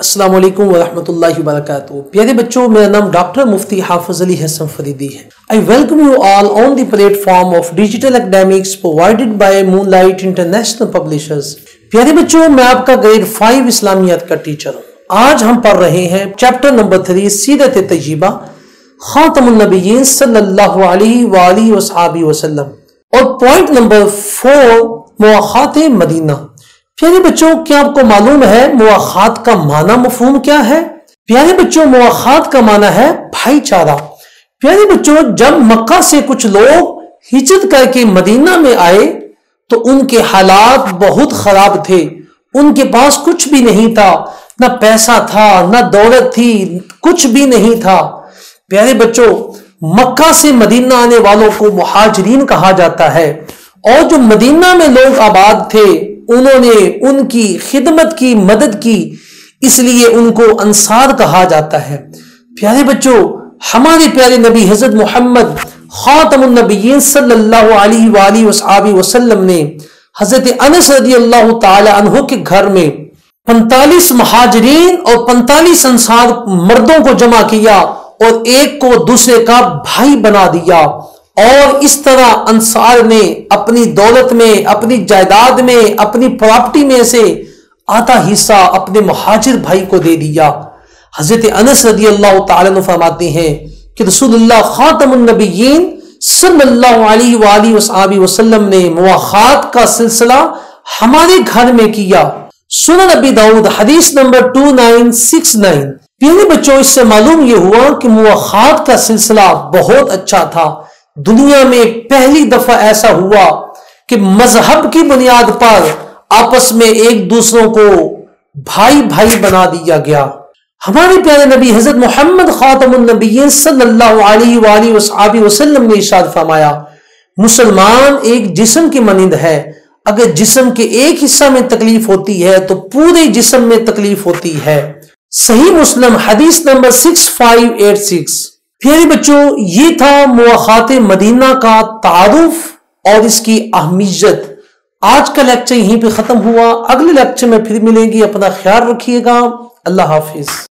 السلام علیکم ورحمۃ اللہ وبرکاتہ. پیارے بچوں، میرا نام ڈاکٹر مفتی حافظ علی حسن فریدی ہے. I welcome you all on the platform of digital academics provided by Moonlight International Publishers. پیارے بچوں، میں آپ کا گریڈ 5 اسلامیات کا ٹیچر ہوں. آج ہم پڑھ رہے ہیں چیپٹر نمبر 3 سیرت طیبہ خاتم النبیین صلی اللہ علیہ وآلہ وصحبہ وسلم اور پوائنٹ نمبر 4 مواخات مدینہ. پیارے بچوں، کیا آپ کو معلوم ہے مواخات کا معنی مفہوم کیا ہے؟ پیارے بچوں، مواخات کا معنی ہے بھائی چارہ. پیارے بچوں، جب مکہ سے کچھ لوگ ہجرت کر کے مدینہ میں آئے تو ان کے حالات بہت خراب تھے. ان کے پاس کچھ بھی نہیں تھا، نہ پیسہ تھا نہ دولت تھی، کچھ بھی نہیں تھا. پیارے بچوں، مکہ سے مدینہ آنے والوں کو مہاجرین کہا جاتا ہے، اور جو مدینہ میں لوگ آباد تھے انہوں نے ان کی خدمت کی، مدد کی، اس لیے ان کو انصار کہا جاتا ہے. پیارے بچوں، ہمارے پیارے نبی حضرت محمد خاتم النبیین صلی اللہ علیہ وآلہ وصحبہ وسلم نے حضرت انس رضی اللہ تعالی عنہ کے گھر میں 45 مہاجرین اور 45 انصار مردوں کو جمع کیا اور ایک کو دوسرے کا بھائی بنا دیا. اور اس طرح انصار نے اپنی دولت میں، اپنی جائیداد میں، اپنی پراپرٹی میں سے آدھا حصہ اپنے مہاجر بھائی کو دے دیا. حضرت انس رضی اللہ تعالیٰ عنہ فرماتے ہیں کہ رسول اللہ خاتم النبیین صلی اللہ علیہ وآلہ وصحبہ وسلم نے مواخات کا سلسلہ ہمارے گھر میں کیا. سنن ابی داؤد حدیث نمبر 2969. پیارے بچوں، اس سے معلوم یہ ہوا کہ مواخات کا سلسلہ بہت اچھا تھا. دنیا میں پہلی دفعہ ایسا ہوا کہ مذہب کی بنیاد پر آپس میں ایک دوسروں کو بھائی بھائی بنا دیا گیا. ہمارے پیارے نبی حضرت محمد خاتم النبیین صلی اللہ علیہ وآلہ وصحبہ وسلم نے ارشاد فرمایا، مسلمان ایک جسم کی مانند ہے. اگر جسم کے ایک حصہ میں تکلیف ہوتی ہے تو پورے جسم میں تکلیف ہوتی ہے. صحیح مسلم حدیث نمبر 6586. پیارے بچوں، یہ تھا مواخات مدینہ کا تعارف اور اس کی اہمیت. آج کا لیکچر یہیں پہ ختم ہوا. اگلے لیکچر میں پھر ملیں گے. اپنا خیال رکھیے گا. اللہ حافظ.